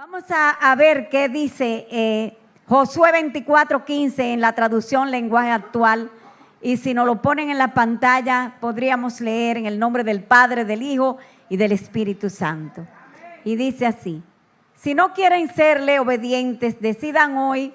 Vamos a ver qué dice Josué 24:15 en la traducción lenguaje actual. Y si nos lo ponen en la pantalla, podríamos leer en el nombre del Padre, del Hijo y del Espíritu Santo. Y dice así: si no quieren serle obedientes, decidan hoy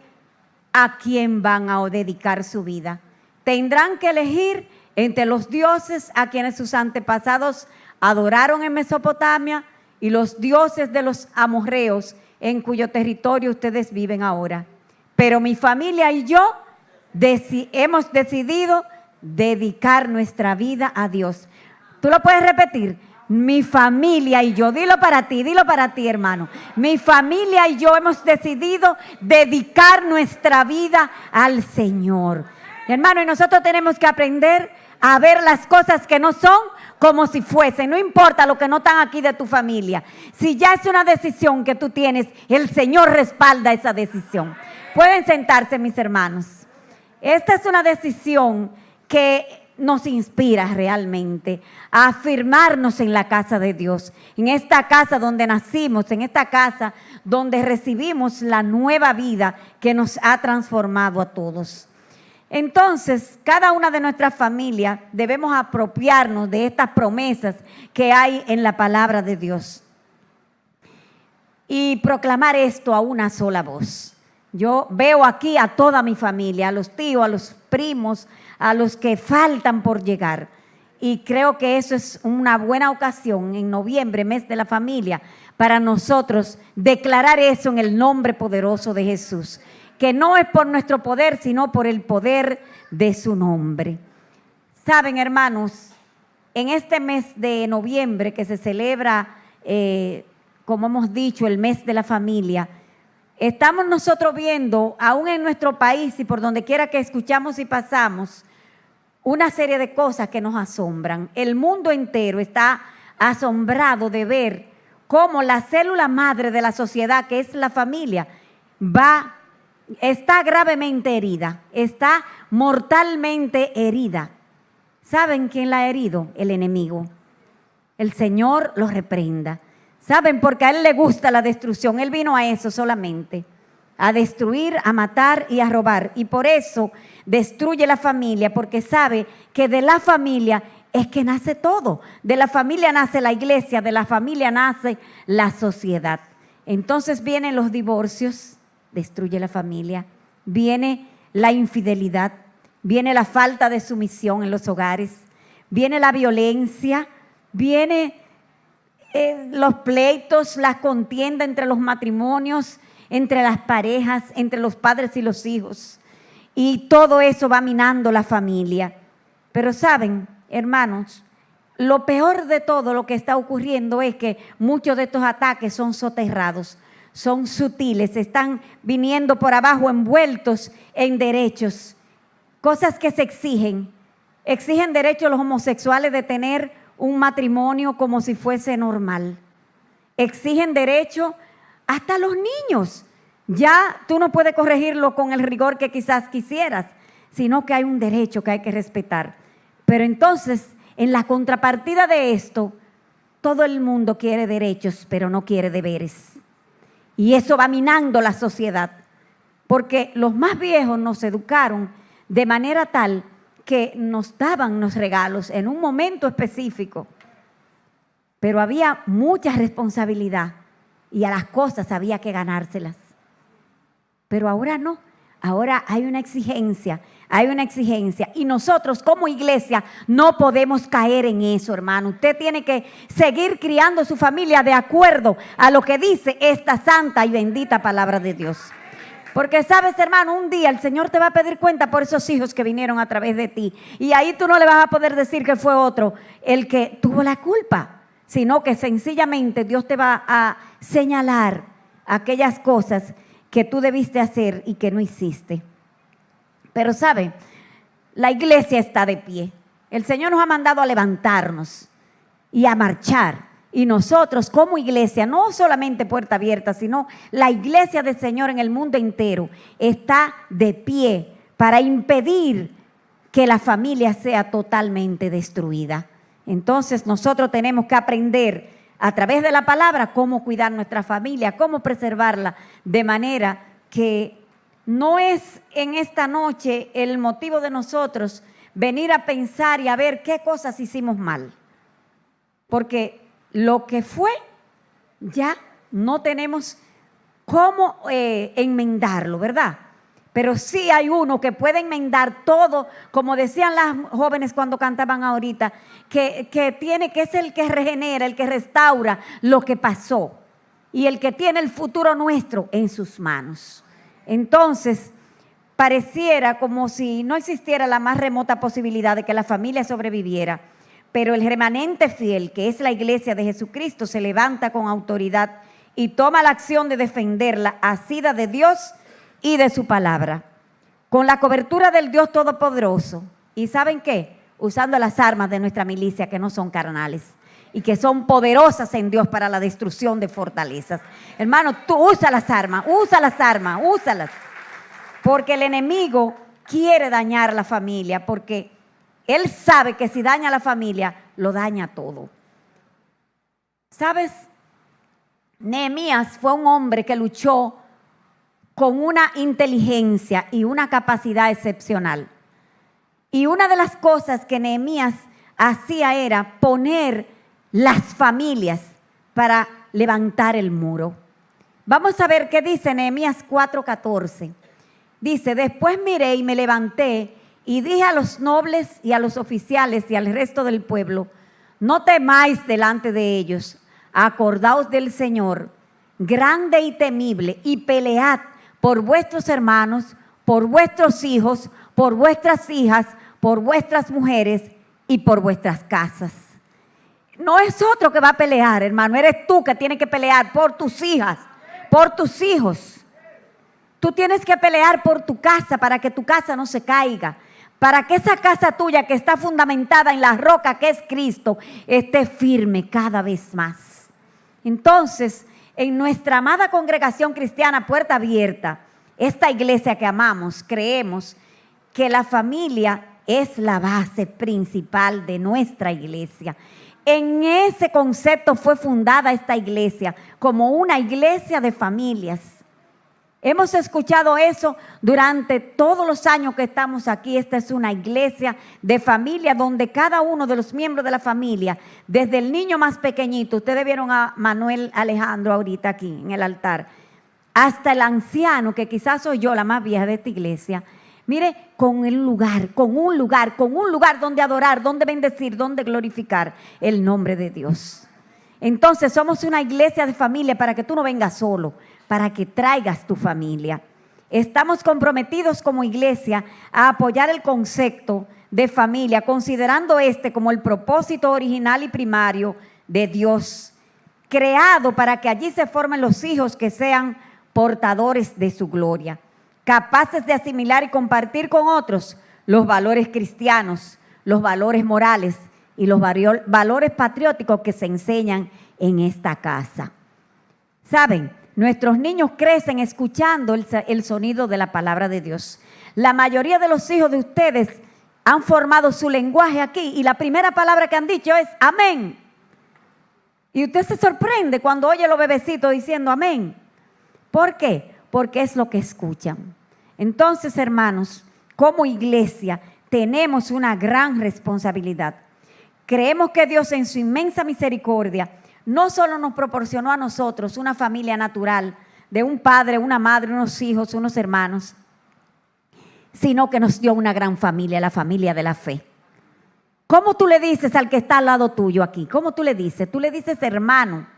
a quién van a dedicar su vida. Tendrán que elegir entre los dioses a quienes sus antepasados adoraron en Mesopotamia y los dioses de los amorreos en cuyo territorio ustedes viven ahora. Pero mi familia y yo hemos decidido dedicar nuestra vida a Dios. ¿Tú lo puedes repetir? Mi familia y yo, dilo para ti, hermano. Mi familia y yo hemos decidido dedicar nuestra vida al Señor. Hermano, y nosotros tenemos que aprender a ver las cosas que no son como si fuesen. No importa lo que no están aquí de tu familia. Si ya es una decisión que tú tienes, el Señor respalda esa decisión. Pueden sentarse, mis hermanos. Esta es una decisión que nos inspira realmente a afirmarnos en la casa de Dios, en esta casa donde nacimos, en esta casa donde recibimos la nueva vida que nos ha transformado a todos. Entonces, cada una de nuestras familias debemos apropiarnos de estas promesas que hay en la palabra de Dios y proclamar esto a una sola voz. Yo veo aquí a toda mi familia, a los tíos, a los primos, a los que faltan por llegar. Y creo que eso es una buena ocasión en noviembre, mes de la familia, para nosotros declarar eso en el nombre poderoso de Jesús. Que no es por nuestro poder, sino por el poder de su nombre. Saben, hermanos, en este mes de noviembre que se celebra, como hemos dicho, el mes de la familia, estamos nosotros viendo, aún en nuestro país y por donde quiera que escuchamos y pasamos, una serie de cosas que nos asombran. El mundo entero está asombrado de ver cómo la célula madre de la sociedad, que es la familia, está gravemente herida, está mortalmente herida. ¿Saben quién la ha herido? El enemigo. El Señor los reprenda. ¿Saben? Porque a Él le gusta la destrucción. Él vino a eso solamente, a destruir, a matar y a robar. Y por eso destruye la familia, porque sabe que de la familia es que nace todo. De la familia nace la iglesia, de la familia nace la sociedad. Entonces vienen los divorcios, destruye la familia, viene la infidelidad, viene la falta de sumisión en los hogares, viene la violencia, viene los pleitos, la contienda entre los matrimonios, entre las parejas, entre los padres y los hijos. Y todo eso va minando la familia. Pero saben, hermanos, lo peor de todo lo que está ocurriendo es que muchos de estos ataques son soterrados, son sutiles, están viniendo por abajo envueltos en derechos, cosas que se exigen. Exigen derechos los homosexuales de tener un matrimonio como si fuese normal. Exigen derecho hasta los niños. Ya tú no puedes corregirlo con el rigor que quizás quisieras, sino que hay un derecho que hay que respetar. Pero entonces, en la contrapartida de esto, todo el mundo quiere derechos, pero no quiere deberes. Y eso va minando la sociedad, porque los más viejos nos educaron de manera tal que nos daban los regalos en un momento específico, pero había mucha responsabilidad y a las cosas había que ganárselas. Pero ahora no, ahora hay una exigencia y nosotros como iglesia no podemos caer en eso, hermano. Usted tiene que seguir criando su familia de acuerdo a lo que dice esta santa y bendita palabra de Dios. Porque sabes, hermano, un día el Señor te va a pedir cuenta por esos hijos que vinieron a través de ti. Y ahí tú no le vas a poder decir que fue otro el que tuvo la culpa, sino que sencillamente Dios te va a señalar aquellas cosas que tú debiste hacer y que no hiciste. Pero ¿sabe? La iglesia está de pie. El Señor nos ha mandado a levantarnos y a marchar. Y nosotros como iglesia, no solamente Puerta Abierta, sino la iglesia del Señor en el mundo entero, está de pie para impedir que la familia sea totalmente destruida. Entonces nosotros tenemos que aprender a través de la palabra, cómo cuidar nuestra familia, cómo preservarla, de manera que no es en esta noche el motivo de nosotros venir a pensar y a ver qué cosas hicimos mal. Porque lo que fue, ya no tenemos cómo enmendarlo, ¿verdad? Pero sí hay uno que puede enmendar todo, como decían las jóvenes cuando cantaban ahorita, que es el que regenera, el que restaura lo que pasó y el que tiene el futuro nuestro en sus manos. Entonces, pareciera como si no existiera la más remota posibilidad de que la familia sobreviviera, pero el remanente fiel, que es la iglesia de Jesucristo, se levanta con autoridad y toma la acción de defenderla, asida de Dios y de su palabra, con la cobertura del Dios Todopoderoso. ¿Y saben qué? Usando las armas de nuestra milicia, que no son carnales y que son poderosas en Dios para la destrucción de fortalezas. Hermano, tú usa las armas, úsalas. Porque el enemigo quiere dañar la familia, porque él sabe que si daña a la familia, lo daña todo. ¿Sabes? Nehemías fue un hombre que luchó con una inteligencia y una capacidad excepcional. Y una de las cosas que Nehemías hacía era poner las familias para levantar el muro. Vamos a ver qué dice Nehemías 4:14. Dice: después miré y me levanté y dije a los nobles y a los oficiales y al resto del pueblo: no temáis delante de ellos, acordaos del Señor, grande y temible, y pelead por vuestros hermanos, por vuestros hijos, por vuestras hijas, por vuestras mujeres y por vuestras casas. No es otro que va a pelear, hermano, eres tú que tienes que pelear por tus hijas, por tus hijos. Tú tienes que pelear por tu casa para que tu casa no se caiga, para que esa casa tuya que está fundamentada en la roca que es Cristo esté firme cada vez más. Entonces, en nuestra amada congregación cristiana Puerta Abierta, esta iglesia que amamos, creemos que la familia es la base principal de nuestra iglesia. En ese concepto fue fundada esta iglesia, como una iglesia de familias. Hemos escuchado eso durante todos los años que estamos aquí. Esta es una iglesia de familia donde cada uno de los miembros de la familia, desde el niño más pequeñito, ustedes vieron a Manuel Alejandro ahorita aquí en el altar, hasta el anciano, que quizás soy yo la más vieja de esta iglesia. Mire, con un lugar donde adorar, donde bendecir, donde glorificar el nombre de Dios. Entonces somos una iglesia de familia para que tú no vengas solo, para que traigas tu familia. Estamos comprometidos como iglesia a apoyar el concepto de familia, considerando este como el propósito original y primario de Dios, creado para que allí se formen los hijos que sean portadores de su gloria, capaces de asimilar y compartir con otros los valores cristianos, los valores morales y los valores patrióticos que se enseñan en esta casa. ¿Saben? Nuestros niños crecen escuchando el sonido de la palabra de Dios. La mayoría de los hijos de ustedes han formado su lenguaje aquí y la primera palabra que han dicho es amén. Y usted se sorprende cuando oye a los bebecitos diciendo amén. ¿Por qué? Porque es lo que escuchan. Entonces, hermanos, como iglesia tenemos una gran responsabilidad. Creemos que Dios en su inmensa misericordia no solo nos proporcionó a nosotros una familia natural de un padre, una madre, unos hijos, unos hermanos, sino que nos dio una gran familia, la familia de la fe. ¿Cómo tú le dices al que está al lado tuyo aquí? ¿Cómo tú le dices? Tú le dices hermano.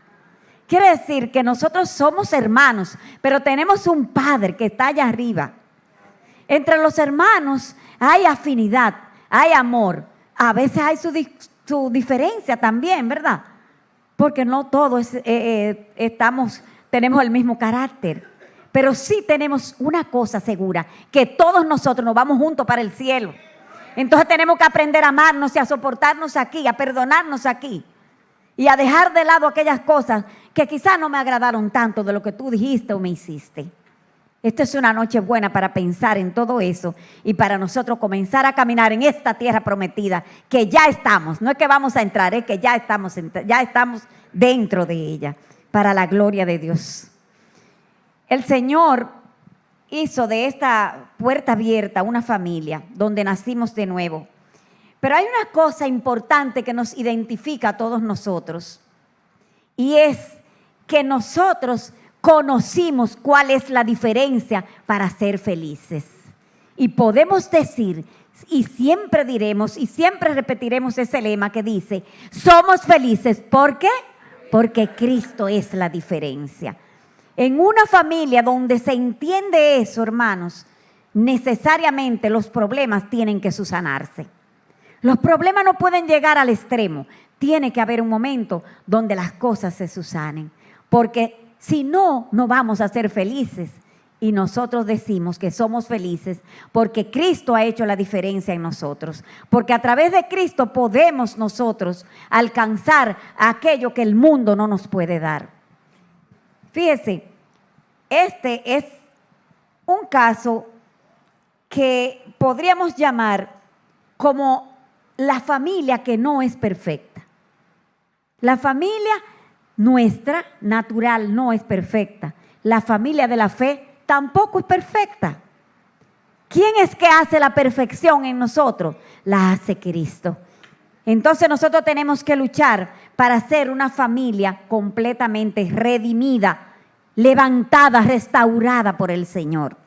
Quiere decir que nosotros somos hermanos, pero tenemos un Padre que está allá arriba. Entre los hermanos hay afinidad, hay amor. A veces hay su diferencia también, ¿verdad? Porque no todos tenemos el mismo carácter. Pero sí tenemos una cosa segura, que todos nosotros nos vamos juntos para el cielo. Entonces tenemos que aprender a amarnos y a soportarnos aquí, a perdonarnos aquí. Y a dejar de lado aquellas cosas que quizás no me agradaron tanto de lo que tú dijiste o me hiciste. Esta es una noche buena para pensar en todo eso y para nosotros comenzar a caminar en esta tierra prometida, que ya estamos, no es que vamos a entrar, es que ya estamos dentro de ella, para la gloria de Dios. El Señor hizo de esta puerta abierta una familia donde nacimos de nuevo. Pero hay una cosa importante que nos identifica a todos nosotros, y es que nosotros conocimos cuál es la diferencia para ser felices. Y podemos decir, y siempre diremos, y siempre repetiremos ese lema que dice, somos felices. ¿Por qué? Porque Cristo es la diferencia. En una familia donde se entiende eso, hermanos, necesariamente los problemas tienen que subsanarse. Los problemas no pueden llegar al extremo. Tiene que haber un momento donde las cosas se subsanen. Porque si no, no vamos a ser felices. Y nosotros decimos que somos felices porque Cristo ha hecho la diferencia en nosotros. Porque a través de Cristo podemos nosotros alcanzar aquello que el mundo no nos puede dar. Fíjese, este es un caso que podríamos llamar como la familia que no es perfecta. La familia nuestra, natural, no es perfecta. La familia de la fe tampoco es perfecta. ¿Quién es que hace la perfección en nosotros? La hace Cristo. Entonces nosotros tenemos que luchar para ser una familia completamente redimida, levantada, restaurada por el Señor.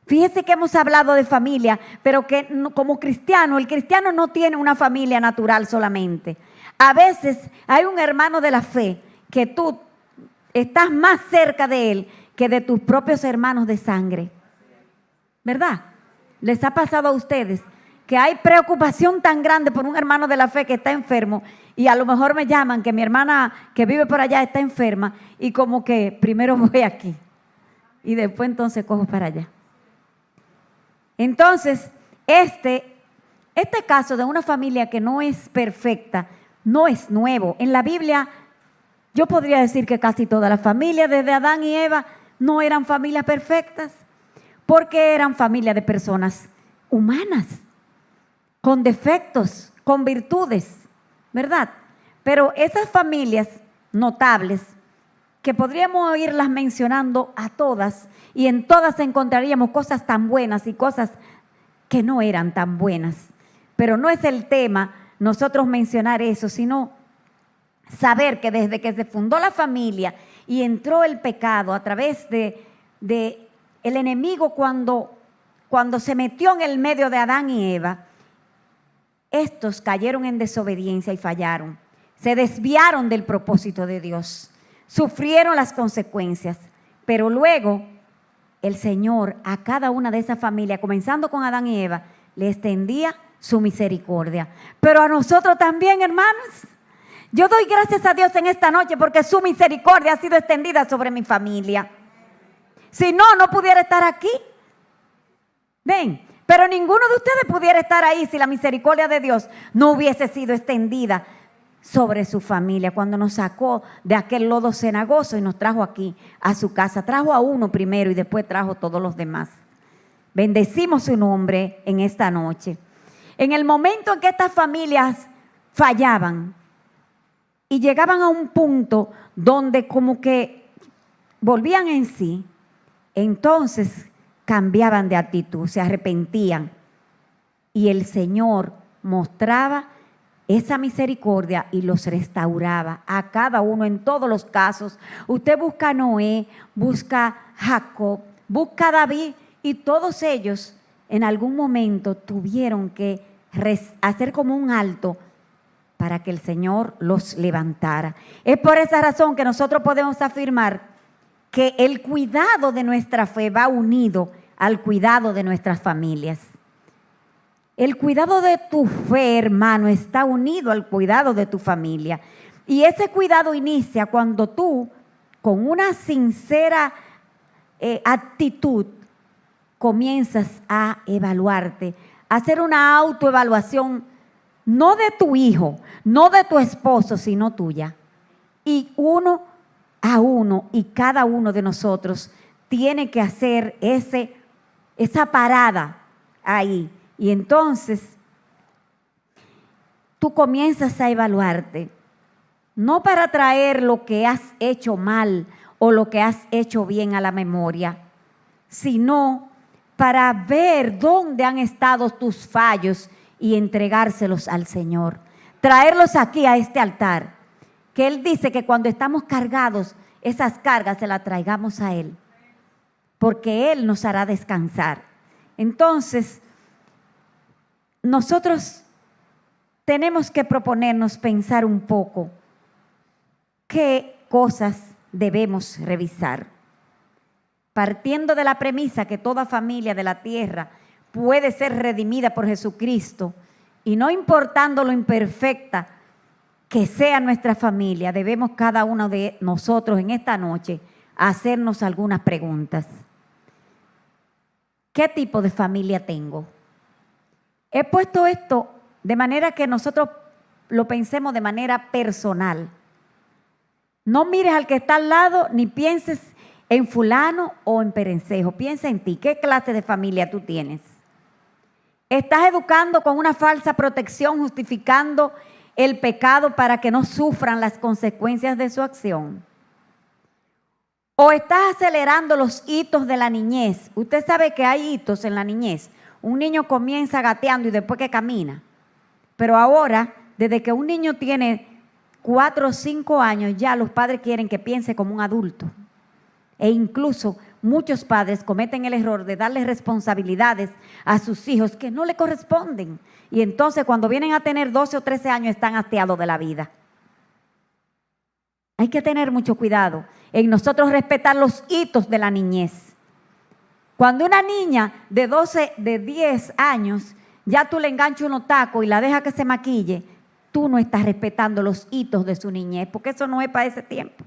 Fíjese que hemos hablado de familia, pero que como cristiano, el cristiano no tiene una familia natural solamente. A veces hay un hermano de la fe que tú estás más cerca de él que de tus propios hermanos de sangre. ¿Verdad? ¿Les ha pasado a ustedes que hay preocupación tan grande por un hermano de la fe que está enfermo y a lo mejor me llaman que mi hermana que vive por allá está enferma y como que primero voy aquí y después entonces cojo para allá? Entonces, este caso de una familia que no es perfecta no es nuevo. En la Biblia yo podría decir que casi todas las familias desde Adán y Eva no eran familias perfectas, porque eran familias de personas humanas, con defectos, con virtudes, ¿verdad? Pero esas familias notables, que podríamos irlas mencionando a todas, y en todas encontraríamos cosas tan buenas y cosas que no eran tan buenas. Pero no es el tema nosotros mencionar eso, sino saber que desde que se fundó la familia y entró el pecado a través de el enemigo cuando se metió en el medio de Adán y Eva, estos cayeron en desobediencia y fallaron. Se desviaron del propósito de Dios. Sufrieron las consecuencias. Pero luego el Señor a cada una de esas familias, comenzando con Adán y Eva, le extendía su misericordia. Pero a nosotros también, hermanos. Yo doy gracias a Dios en esta noche porque su misericordia ha sido extendida sobre mi familia. Si no, no pudiera estar aquí. Ven, pero ninguno de ustedes pudiera estar ahí si la misericordia de Dios no hubiese sido extendida sobre su familia. Cuando nos sacó de aquel lodo cenagoso y nos trajo aquí a su casa. Trajo a uno primero y después trajo a todos los demás. Bendecimos su nombre en esta noche. En el momento en que estas familias fallaban y llegaban a un punto donde como que volvían en sí, entonces cambiaban de actitud, se arrepentían y el Señor mostraba esa misericordia y los restauraba a cada uno en todos los casos. Usted busca a Noé, busca a Jacob, busca a David y todos ellos en algún momento tuvieron que hacer como un alto para que el Señor los levantara. Es por esa razón que nosotros podemos afirmar que el cuidado de nuestra fe va unido al cuidado de nuestras familias. El cuidado de tu fe, hermano, está unido al cuidado de tu familia. Y ese cuidado inicia cuando tú, con una sincera actitud, comienzas a evaluarte, a hacer una autoevaluación, no de tu hijo, no de tu esposo, sino tuya. Y uno a uno, y cada uno de nosotros tiene que hacer esa parada ahí. Y entonces tú comienzas a evaluarte, no para traer lo que has hecho mal o lo que has hecho bien a la memoria, sino para ver dónde han estado tus fallos y entregárselos al Señor. Traerlos aquí a este altar, que Él dice que cuando estamos cargados, esas cargas se las traigamos a Él, porque Él nos hará descansar. Entonces, nosotros tenemos que proponernos pensar un poco qué cosas debemos revisar. Partiendo de la premisa que toda familia de la tierra puede ser redimida por Jesucristo, y no importando lo imperfecta que sea nuestra familia, debemos cada uno de nosotros en esta noche hacernos algunas preguntas. ¿Qué tipo de familia tengo? He puesto esto de manera que nosotros lo pensemos de manera personal. No mires al que está al lado ni pienses en fulano o en perencejo. Piensa en ti. ¿Qué clase de familia tú tienes? ¿Estás educando con una falsa protección, justificando el pecado para que no sufran las consecuencias de su acción? ¿O estás acelerando los hitos de la niñez? Usted sabe que hay hitos en la niñez. Un niño comienza gateando y después que camina. Pero ahora, desde que un niño tiene 4 o 5 años, ya los padres quieren que piense como un adulto. E incluso muchos padres cometen el error de darle responsabilidades a sus hijos que no le corresponden. Y entonces cuando vienen a tener 12 o 13 años están hastiados de la vida. Hay que tener mucho cuidado en nosotros respetar los hitos de la niñez. Cuando una niña de 10 años, ya tú le enganchas unos tacos y la dejas que se maquille, tú no estás respetando los hitos de su niñez, porque eso no es para ese tiempo.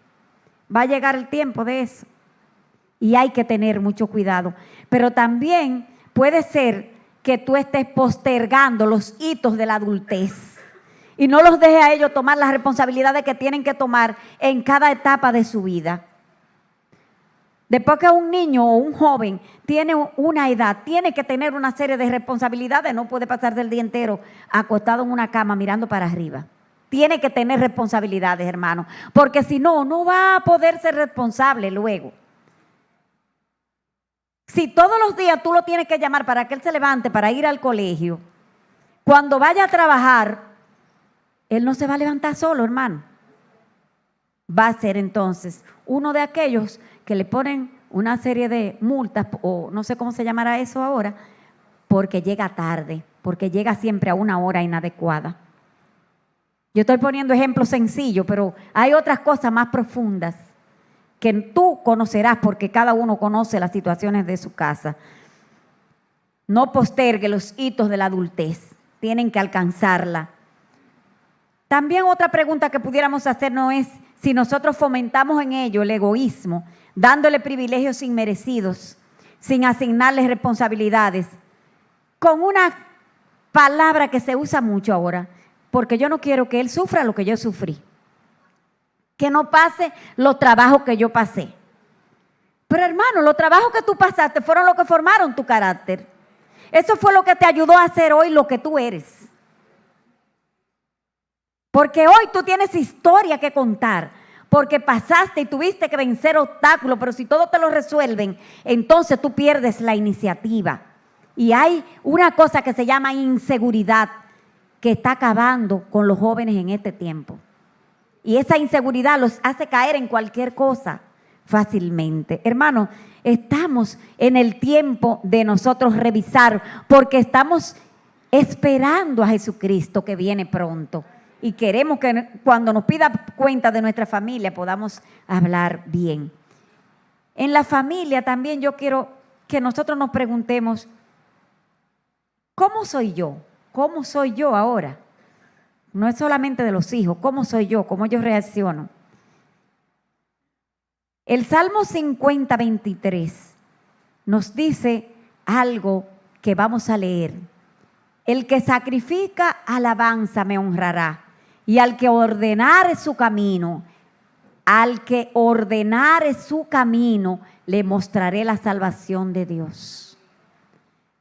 Va a llegar el tiempo de eso. Y hay que tener mucho cuidado. Pero también puede ser que tú estés postergando los hitos de la adultez y no los dejes a ellos tomar las responsabilidades que tienen que tomar en cada etapa de su vida. Después que un niño o un joven tiene una edad, tiene que tener una serie de responsabilidades. No puede pasarse el día entero acostado en una cama mirando para arriba. Tiene que tener responsabilidades, hermano, porque si no, no va a poder ser responsable luego. Si todos los días tú lo tienes que llamar para que él se levante para ir al colegio, cuando vaya a trabajar, él no se va a levantar solo, hermano. Va a ser entonces uno de aquellos que le ponen una serie de multas, o no sé cómo se llamará eso ahora, porque llega tarde, porque llega siempre a una hora inadecuada. Yo estoy poniendo ejemplos sencillos, pero hay otras cosas más profundas que tú conocerás porque cada uno conoce las situaciones de su casa. No postergue los hitos de la adultez, tienen que alcanzarla. También otra pregunta que pudiéramos hacernos es si nosotros fomentamos en ello el egoísmo, dándole privilegios inmerecidos, sin asignarles responsabilidades, con una palabra que se usa mucho ahora, porque yo no quiero que él sufra lo que yo sufrí, que no pase los trabajos que yo pasé. Pero hermano, los trabajos que tú pasaste fueron los que formaron tu carácter. Eso fue lo que te ayudó a ser hoy lo que tú eres. Porque hoy tú tienes historia que contar, porque pasaste y tuviste que vencer obstáculos, pero si todo te lo resuelven, entonces tú pierdes la iniciativa. Y hay una cosa que se llama inseguridad que está acabando con los jóvenes en este tiempo. Y esa inseguridad los hace caer en cualquier cosa fácilmente. Hermano, estamos en el tiempo de nosotros revisar, porque estamos esperando a Jesucristo que viene pronto. Y queremos que cuando nos pida cuenta de nuestra familia podamos hablar bien. En la familia también yo quiero que nosotros nos preguntemos, ¿cómo soy yo? ¿Cómo soy yo ahora? No es solamente de los hijos, ¿cómo soy yo? ¿Cómo yo reacciono? El Salmo 50, 23 nos dice algo que vamos a leer. El que sacrifica alabanza me honrará, y al que ordenare su camino, al que ordenare su camino, le mostraré la salvación de Dios.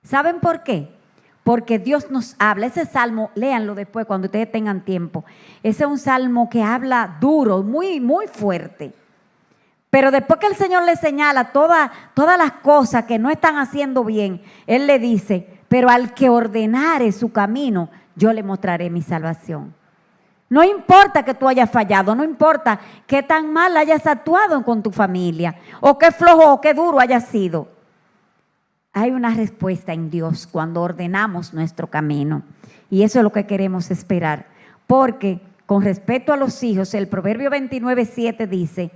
¿Saben por qué? Porque Dios nos habla. Ese salmo, léanlo después cuando ustedes tengan tiempo. Ese es un salmo que habla duro, muy, muy fuerte. Pero después que el Señor le señala todas las cosas que no están haciendo bien, Él le dice, pero al que ordenare su camino, yo le mostraré mi salvación. No importa que tú hayas fallado, no importa qué tan mal hayas actuado con tu familia, o qué flojo o qué duro hayas sido. Hay una respuesta en Dios cuando ordenamos nuestro camino. Y eso es lo que queremos esperar. Porque con respecto a los hijos, el Proverbio 29:7 dice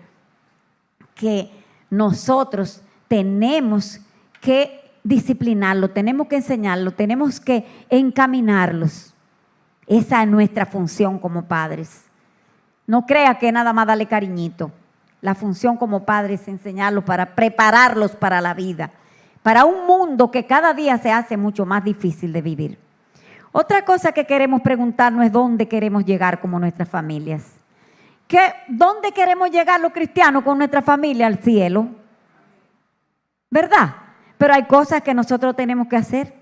que nosotros tenemos que disciplinarlo, tenemos que enseñarlo, tenemos que encaminarlos. Esa es nuestra función como padres. No crea que nada más darle cariñito. La función como padres es enseñarlos para prepararlos para la vida, para un mundo que cada día se hace mucho más difícil de vivir. Otra cosa que queremos preguntarnos es dónde queremos llegar como nuestras familias. ¿Dónde queremos llegar los cristianos con nuestra familia? Al cielo. ¿Verdad? Pero hay cosas que nosotros tenemos que hacer.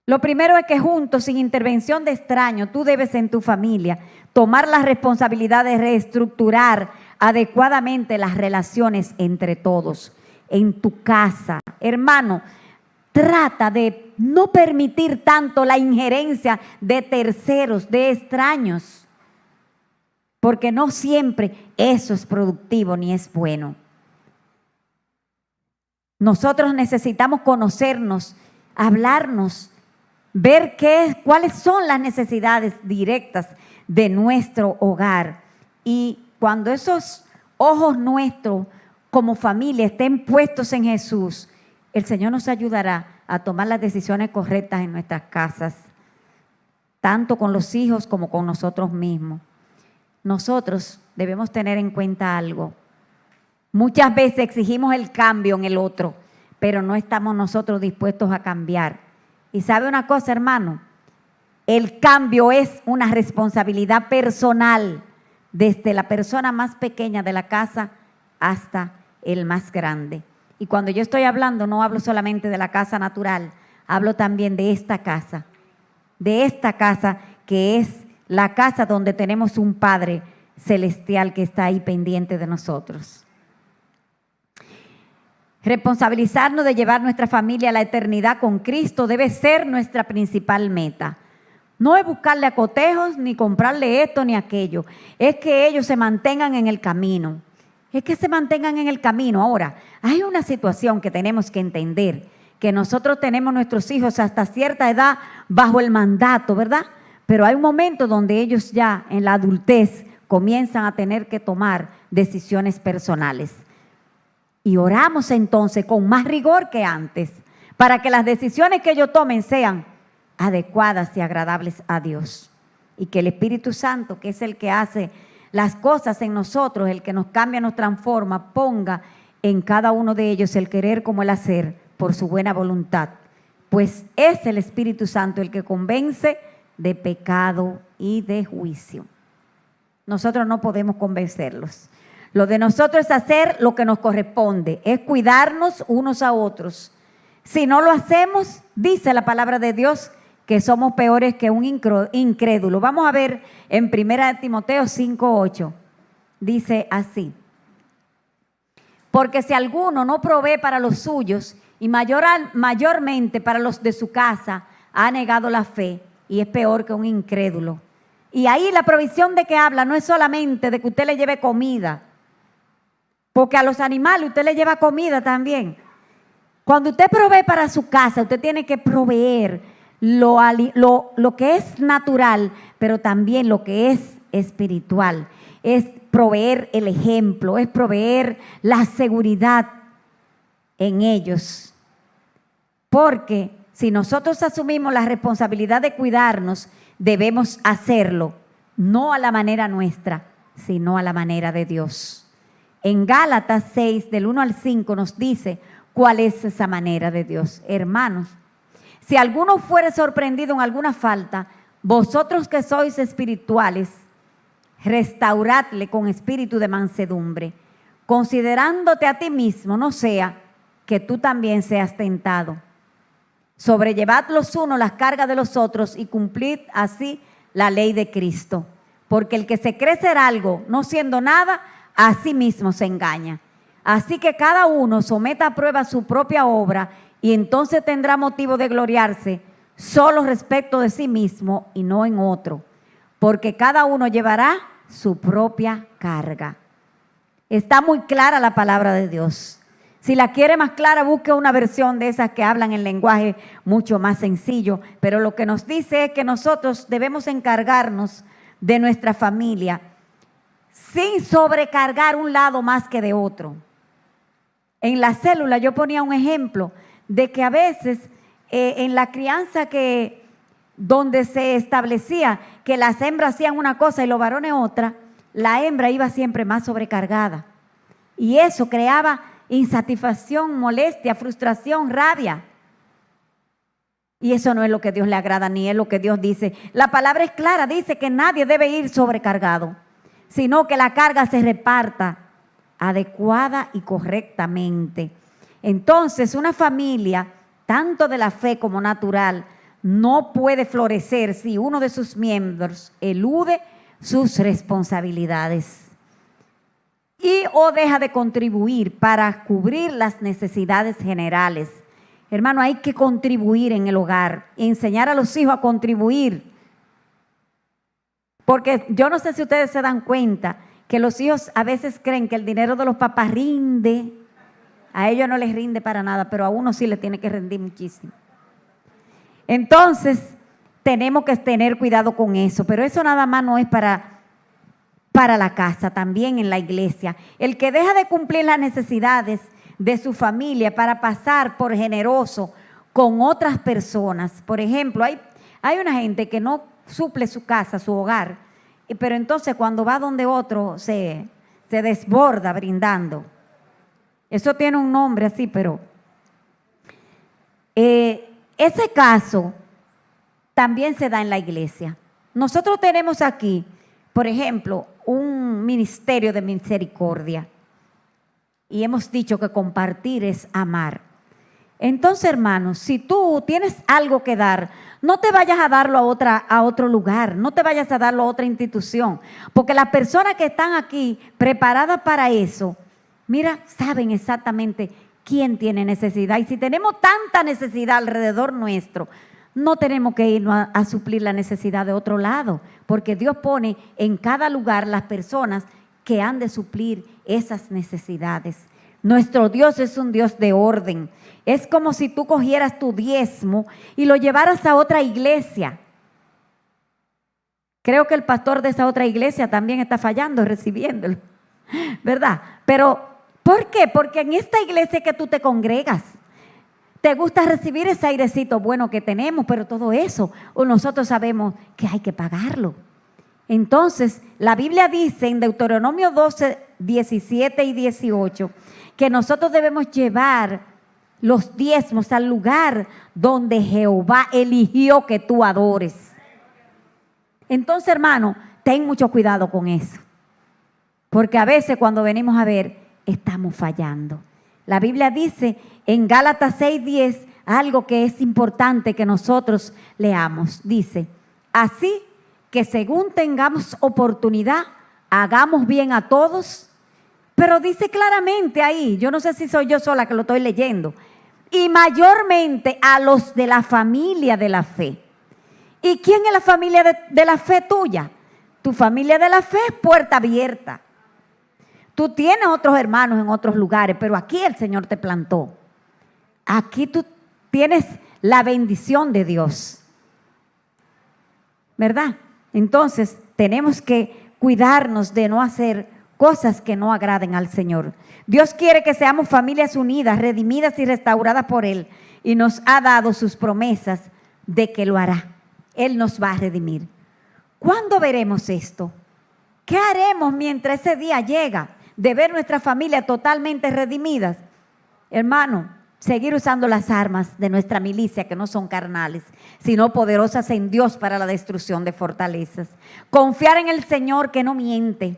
Lo primero es que juntos, sin intervención de extraños, tú debes en tu familia tomar la responsabilidad de reestructurar adecuadamente las relaciones entre todos. En tu casa, hermano, trata de no permitir tanto la injerencia de terceros, de extraños, porque no siempre eso es productivo ni es bueno. Nosotros necesitamos conocernos, hablarnos, ver cuáles son las necesidades directas de nuestro hogar. Y cuando esos ojos nuestros como familia estén puestos en Jesús, el Señor nos ayudará a tomar las decisiones correctas en nuestras casas, tanto con los hijos como con nosotros mismos. Nosotros debemos tener en cuenta algo. Muchas veces exigimos el cambio en el otro, pero no estamos nosotros dispuestos a cambiar. Y sabe una cosa, hermano, el cambio es una responsabilidad personal, desde la persona más pequeña de la casa hasta el más grande. Y cuando yo estoy hablando, no hablo solamente de la casa natural, hablo también de esta casa que es la casa donde tenemos un Padre celestial que está ahí pendiente de nosotros. Responsabilizarnos de llevar nuestra familia a la eternidad con Cristo debe ser nuestra principal meta. No es buscarle acotejos, ni comprarle esto ni aquello. Es que ellos se mantengan en el camino. Ahora, hay una situación que tenemos que entender, que nosotros tenemos nuestros hijos hasta cierta edad bajo el mandato, ¿verdad? Pero hay un momento donde ellos ya en la adultez comienzan a tener que tomar decisiones personales. Y oramos entonces con más rigor que antes, para que las decisiones que ellos tomen sean adecuadas y agradables a Dios. Y que el Espíritu Santo, que es el que hace las cosas en nosotros, el que nos cambia, nos transforma, ponga en cada uno de ellos el querer como el hacer por su buena voluntad. Pues es el Espíritu Santo el que convence de pecado y de juicio. Nosotros no podemos convencerlos. Lo de nosotros es hacer lo que nos corresponde, es cuidarnos unos a otros. Si no lo hacemos, dice la palabra de Dios, que somos peores que un incrédulo. Vamos a ver en 1 Timoteo 5:8. Dice así: porque si alguno no provee para los suyos y mayormente para los de su casa, ha negado la fe y es peor que un incrédulo. Y ahí la provisión de que habla no es solamente de que usted le lleve comida, porque a los animales usted le lleva comida también. Cuando usted provee para su casa, usted tiene que proveer lo que es natural, pero también lo que es espiritual. Es proveer el ejemplo, es proveer la seguridad en ellos. Porque si nosotros asumimos la responsabilidad de cuidarnos, debemos hacerlo, no a la manera nuestra, sino a la manera de Dios. En Gálatas 6, del 1 al 5, nos dice cuál es esa manera de Dios. Hermanos, si alguno fuere sorprendido en alguna falta, vosotros que sois espirituales, restauradle con espíritu de mansedumbre, considerándote a ti mismo, no sea que tú también seas tentado. Sobrellevad los unos las cargas de los otros y cumplid así la ley de Cristo. Porque el que se cree ser algo, no siendo nada, a sí mismo se engaña. Así que cada uno someta a prueba su propia obra y entonces tendrá motivo de gloriarse solo respecto de sí mismo y no en otro. Porque cada uno llevará su propia carga. Está muy clara la palabra de Dios. Si la quiere más clara, busque una versión de esas que hablan en lenguaje mucho más sencillo. Pero lo que nos dice es que nosotros debemos encargarnos de nuestra familia sin sobrecargar un lado más que de otro. En la célula yo ponía un ejemplo de que a veces en la crianza donde se establecía que las hembras hacían una cosa y los varones otra, la hembra iba siempre más sobrecargada. Y eso creaba insatisfacción, molestia, frustración, rabia. Y eso no es lo que Dios le agrada, ni es lo que Dios dice. La palabra es clara, dice que nadie debe ir sobrecargado, sino que la carga se reparta adecuada y correctamente. Entonces, una familia, tanto de la fe como natural, no puede florecer si uno de sus miembros elude sus responsabilidades y o deja de contribuir para cubrir las necesidades generales. Hermano, hay que contribuir en el hogar, enseñar a los hijos a contribuir. Porque yo no sé si ustedes se dan cuenta que los hijos a veces creen que el dinero de los papás rinde. A ellos no les rinde para nada, pero a uno sí le tiene que rendir muchísimo. Entonces, tenemos que tener cuidado con eso, pero eso nada más no es para la casa, también en la iglesia. El que deja de cumplir las necesidades de su familia para pasar por generoso con otras personas. Por ejemplo, hay una gente que no suple su casa, su hogar, pero entonces cuando va donde otro se desborda brindando. Eso tiene un nombre así, pero ese caso también se da en la iglesia. Nosotros tenemos aquí, por ejemplo, un ministerio de misericordia y hemos dicho que compartir es amar. Entonces, hermanos, si tú tienes algo que dar, no te vayas a darlo a otro lugar, no te vayas a darlo a otra institución, porque las personas que están aquí preparadas para eso, mira, saben exactamente quién tiene necesidad. Y si tenemos tanta necesidad alrededor nuestro, no tenemos que irnos a suplir la necesidad de otro lado, porque Dios pone en cada lugar las personas que han de suplir esas necesidades. Nuestro Dios es un Dios de orden. Es como si tú cogieras tu diezmo y lo llevaras a otra iglesia. Creo que el pastor de esa otra iglesia también está fallando recibiéndolo, ¿verdad? Pero, ¿por qué? Porque en esta iglesia que tú te congregas, te gusta recibir ese airecito bueno que tenemos, pero todo eso, nosotros sabemos que hay que pagarlo. Entonces, la Biblia dice en Deuteronomio 12, 17 y 18, que nosotros debemos llevar los diezmos al lugar donde Jehová eligió que tú adores. Entonces, hermano, ten mucho cuidado con eso, porque a veces cuando venimos a ver, estamos fallando. La Biblia dice en Gálatas 6:10 algo que es importante que nosotros leamos. Dice, así que según tengamos oportunidad, hagamos bien a todos. Pero dice claramente ahí, yo no sé si soy yo sola que lo estoy leyendo, y mayormente a los de la familia de la fe. ¿Y quién es la familia de la fe tuya? Tu familia de la fe es puerta abierta. Tú tienes otros hermanos en otros lugares, pero aquí el Señor te plantó. Aquí tú tienes la bendición de Dios, ¿verdad? Entonces, tenemos que cuidarnos de no hacer cosas que no agraden al Señor. Dios quiere que seamos familias unidas, redimidas y restauradas por Él, y nos ha dado sus promesas de que lo hará. Él nos va a redimir. ¿Cuándo veremos esto? ¿Qué haremos mientras ese día llega de ver nuestra familia totalmente redimidas? Hermano, seguir usando las armas de nuestra milicia, que no son carnales, sino poderosas en Dios para la destrucción de fortalezas. Confiar en el Señor, que no miente.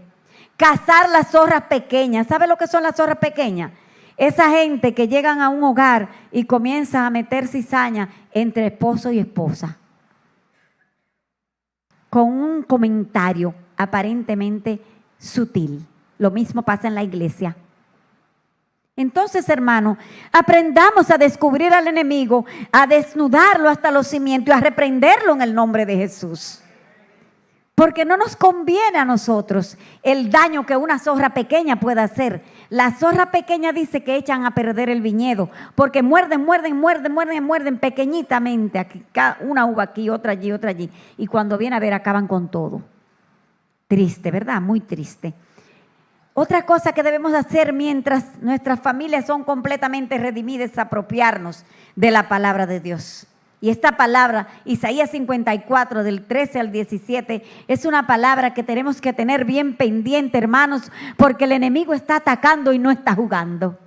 Cazar las zorras pequeñas. ¿Sabe lo que son las zorras pequeñas? Esa gente que llegan a un hogar y comienza a meter cizaña entre esposo y esposa, con un comentario aparentemente sutil. Lo mismo pasa en la iglesia. Entonces, hermano, aprendamos a descubrir al enemigo, a desnudarlo hasta los cimientos y a reprenderlo en el nombre de Jesús. Porque no nos conviene a nosotros el daño que una zorra pequeña pueda hacer. La zorra pequeña dice que echan a perder el viñedo, porque muerden pequeñitamente, aquí, una uva aquí, otra allí, otra allí. Y cuando viene a ver, acaban con todo. Triste, ¿verdad? Muy triste. Otra cosa que debemos hacer mientras nuestras familias son completamente redimidas es apropiarnos de la palabra de Dios. Y esta palabra, Isaías 54, del 13 al 17, es una palabra que tenemos que tener bien pendiente, hermanos, porque el enemigo está atacando y no está jugando.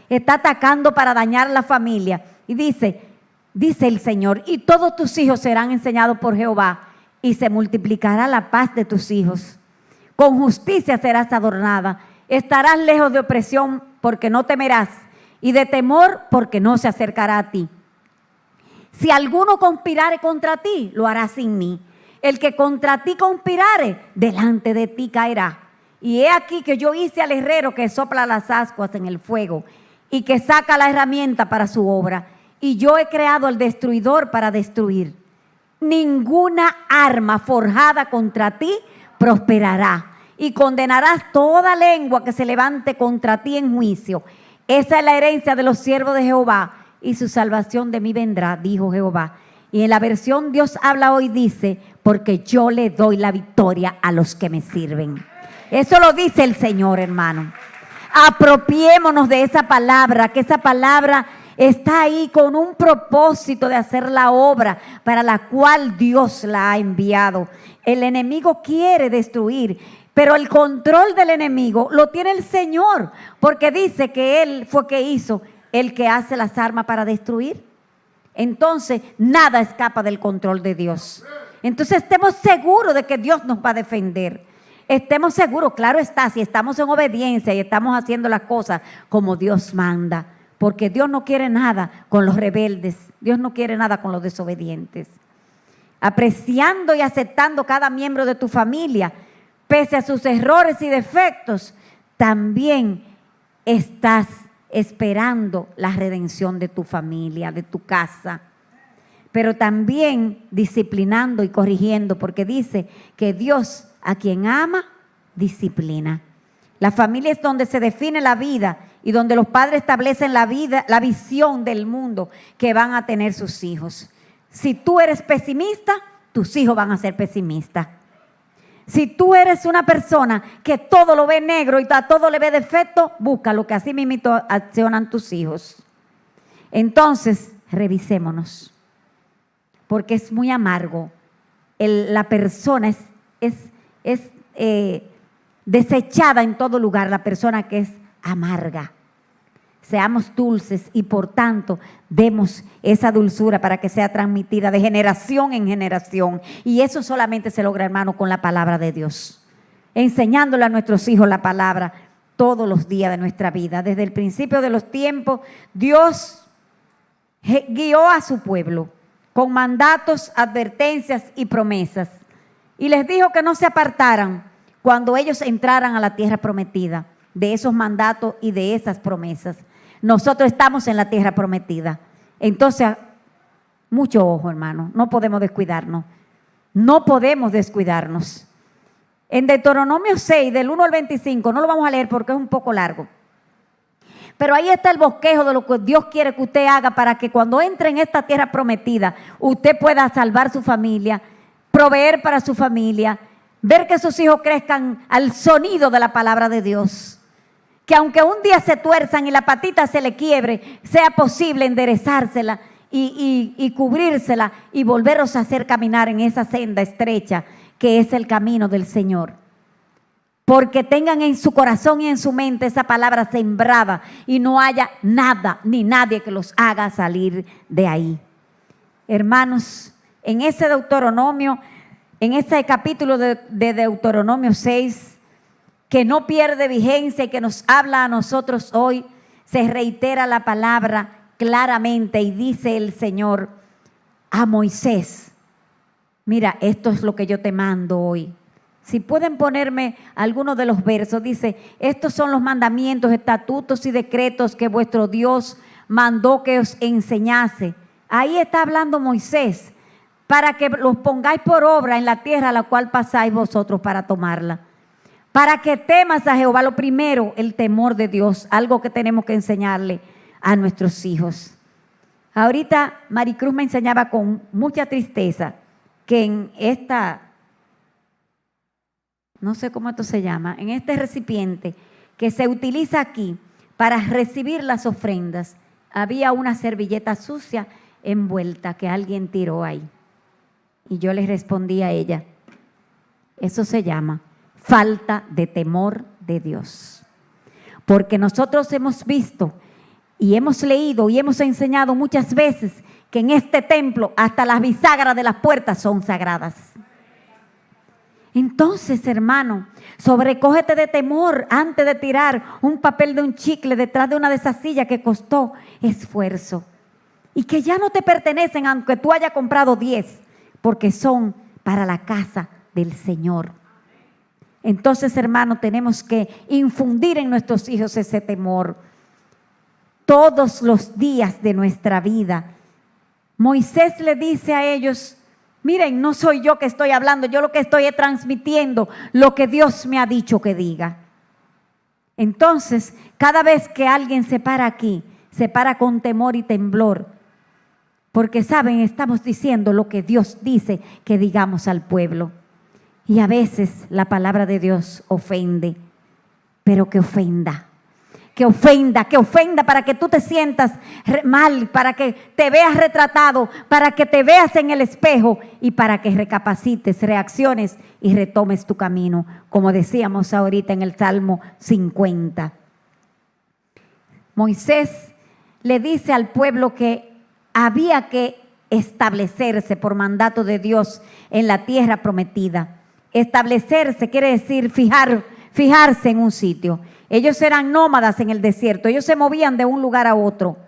Está atacando para dañar la familia. Y dice el Señor, y todos tus hijos serán enseñados por Jehová, y se multiplicará la paz de tus hijos. Con justicia serás adornada. Estarás lejos de opresión, porque no temerás, y de temor, porque no se acercará a ti. Si alguno conspirare contra ti, lo hará sin mí. El que contra ti conspirare, delante de ti caerá. Y he aquí que yo hice al herrero que sopla las ascuas en el fuego y que saca la herramienta para su obra. Y yo he creado al destruidor para destruir. Ninguna arma forjada contra ti prosperará. Y condenarás toda lengua que se levante contra ti en juicio. Esa es la herencia de los siervos de Jehová, y su salvación de mí vendrá, dijo Jehová. Y en la versión Dios habla hoy dice, porque yo le doy la victoria a los que me sirven. Eso lo dice el Señor, hermano. Apropiémonos de esa palabra, que esa palabra está ahí con un propósito de hacer la obra para la cual Dios la ha enviado. El enemigo quiere destruir, pero el control del enemigo lo tiene el Señor, porque dice que Él fue que hizo el que hace las armas para destruir. Entonces, nada escapa del control de Dios. Entonces, estemos seguros de que Dios nos va a defender. Estemos seguros, claro está, si estamos en obediencia y estamos haciendo las cosas como Dios manda. Porque Dios no quiere nada con los rebeldes. Dios no quiere nada con los desobedientes. Apreciando y aceptando cada miembro de tu familia, pese a sus errores y defectos, también estás esperando la redención de tu familia, de tu casa. Pero también disciplinando y corrigiendo, porque dice que Dios a quien ama, disciplina. La familia es donde se define la vida y donde los padres establecen la vida, la visión del mundo que van a tener sus hijos. Si tú eres pesimista, tus hijos van a ser pesimistas. Si tú eres una persona que todo lo ve negro y a todo le ve defecto, busca lo que así mismo accionan tus hijos. Entonces, revisémonos, porque es muy amargo. La persona es desechada en todo lugar, la persona que es amarga. Seamos dulces y por tanto demos esa dulzura para que sea transmitida de generación en generación. Y eso solamente se logra, hermano, con la palabra de Dios. Enseñándole a nuestros hijos la palabra todos los días de nuestra vida. Desde el principio de los tiempos, Dios guió a su pueblo con mandatos, advertencias y promesas. Y les dijo que no se apartaran cuando ellos entraran a la tierra prometida, de esos mandatos y de esas promesas. Nosotros estamos en la tierra prometida. Entonces, mucho ojo, hermano. No podemos descuidarnos. No podemos descuidarnos. En Deuteronomio 6, del 1 al 25, no lo vamos a leer porque es un poco largo. Pero ahí está el bosquejo de lo que Dios quiere que usted haga para que cuando entre en esta tierra prometida, usted pueda salvar su familia, proveer para su familia, ver que sus hijos crezcan al sonido de la palabra de Dios. Que aunque un día se tuerzan y la patita se le quiebre, sea posible enderezársela y cubrírsela y volverlos a hacer caminar en esa senda estrecha que es el camino del Señor. porque tengan en su corazón y en su mente esa palabra sembrada y no haya nada ni nadie que los haga salir de ahí. Hermanos, en ese Deuteronomio, en ese capítulo de Deuteronomio 6, que no pierde vigencia y que nos habla a nosotros hoy, se reitera la palabra claramente y dice el Señor a Moisés: mira, esto es lo que yo te mando hoy. Si pueden ponerme algunos de los versos, dice: estos son los mandamientos, estatutos y decretos que vuestro Dios mandó que os enseñase. Ahí está hablando Moisés, para que los pongáis por obra en la tierra a la cual pasáis vosotros para tomarla. Para que temas a Jehová. Lo primero, el temor de Dios, algo que tenemos que enseñarle a nuestros hijos. Ahorita Maricruz me enseñaba con mucha tristeza que en esta, no sé cómo esto se llama, en este recipiente que se utiliza aquí para recibir las ofrendas, había una servilleta sucia envuelta que alguien tiró ahí. Y yo le respondí a ella: eso se llama falta de temor de Dios. Porque nosotros hemos visto y hemos leído y hemos enseñado muchas veces que en este templo hasta las bisagras de las puertas son sagradas. Entonces, hermano, sobrecógete de temor antes de tirar un papel de un chicle detrás de una de esas sillas que costó esfuerzo y que ya no te pertenecen aunque tú hayas comprado 10, porque son para la casa del Señor. Entonces, hermano, tenemos que infundir en nuestros hijos ese temor todos los días de nuestra vida. Moisés le dice a ellos: miren, no soy yo que estoy hablando, yo lo que estoy es transmitiendo lo que Dios me ha dicho que diga. Entonces, cada vez que alguien se para aquí, se para con temor y temblor, porque saben, estamos diciendo lo que Dios dice que digamos al pueblo. Y a veces la palabra de Dios ofende, pero que ofenda para que tú te sientas mal, para que te veas retratado, para que te veas en el espejo y para que recapacites, reacciones y retomes tu camino, como decíamos ahorita en el Salmo 50. Moisés le dice al pueblo que había que establecerse por mandato de Dios en la tierra prometida. Establecerse quiere decir fijarse en un sitio. Ellos eran nómadas en el desierto, ellos se movían de un lugar a otro.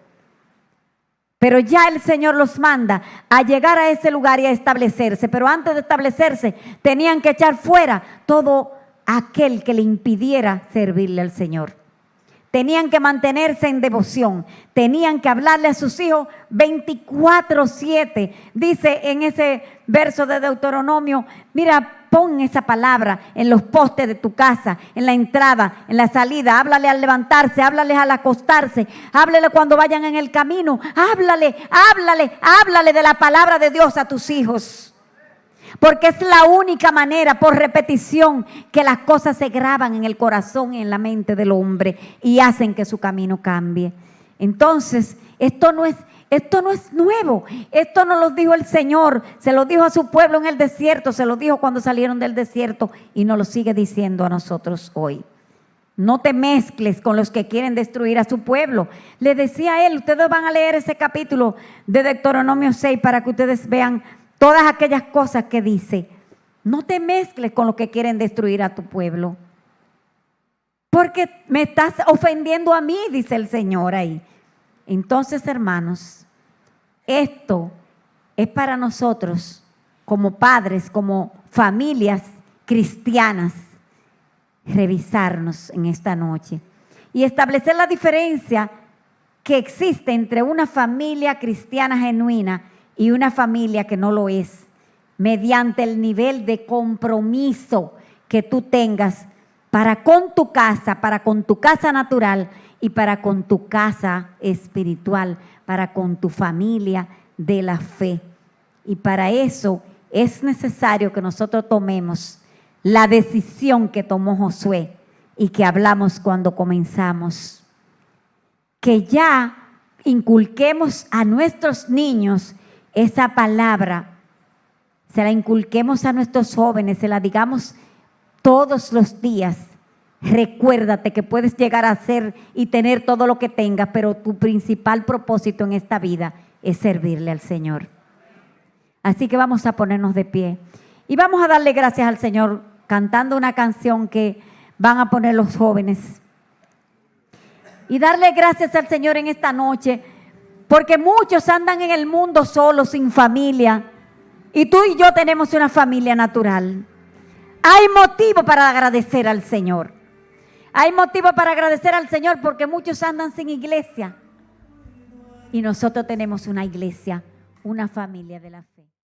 Pero ya el Señor los manda a llegar a ese lugar y a establecerse. Pero antes de establecerse tenían que echar fuera todo aquel que le impidiera servirle al Señor. Tenían que mantenerse en devoción, tenían que hablarle a sus hijos 24/7. Dice en ese verso de Deuteronomio: mira, pon esa palabra en los postes de tu casa, en la entrada, en la salida. Háblale al levantarse, háblale al acostarse, háblale cuando vayan en el camino. Háblale de la palabra de Dios a tus hijos. Porque es la única manera, por repetición, que las cosas se graban en el corazón y en la mente del hombre y hacen que su camino cambie. Entonces, esto no es nuevo. Esto no lo dijo el Señor. Se lo dijo a su pueblo en el desierto. Se lo dijo cuando salieron del desierto y nos lo sigue diciendo a nosotros hoy. No te mezcles con los que quieren destruir a su pueblo. Le decía a él, ustedes van a leer ese capítulo de Deuteronomio 6 para que ustedes vean todas aquellas cosas que dice. No te mezcles con los que quieren destruir a tu pueblo. Porque me estás ofendiendo a mí, dice el Señor ahí. Entonces, hermanos, esto es para nosotros como padres, como familias cristianas, revisarnos en esta noche y establecer la diferencia que existe entre una familia cristiana genuina y una familia que no lo es, mediante el nivel de compromiso que tú tengas para con tu casa natural y para con tu casa espiritual, para con tu familia de la fe. Y para eso es necesario que nosotros tomemos la decisión que tomó Josué y que hablamos cuando comenzamos. Que ya inculquemos a nuestros niños esa palabra, se la inculquemos a nuestros jóvenes, se la digamos todos los días recuérdate que puedes llegar a ser y tener todo lo que tengas, pero tu principal propósito en esta vida es servirle al Señor. Así que vamos a ponernos de pie y vamos a darle gracias al Señor cantando una canción que van a poner los jóvenes. Y darle gracias al Señor en esta noche, porque muchos andan en el mundo solos, sin familia, y tú y yo tenemos una familia natural. Hay motivo para agradecer al Señor. Hay motivo para agradecer al Señor porque muchos andan sin iglesia. Y nosotros tenemos una iglesia, una familia de la fe.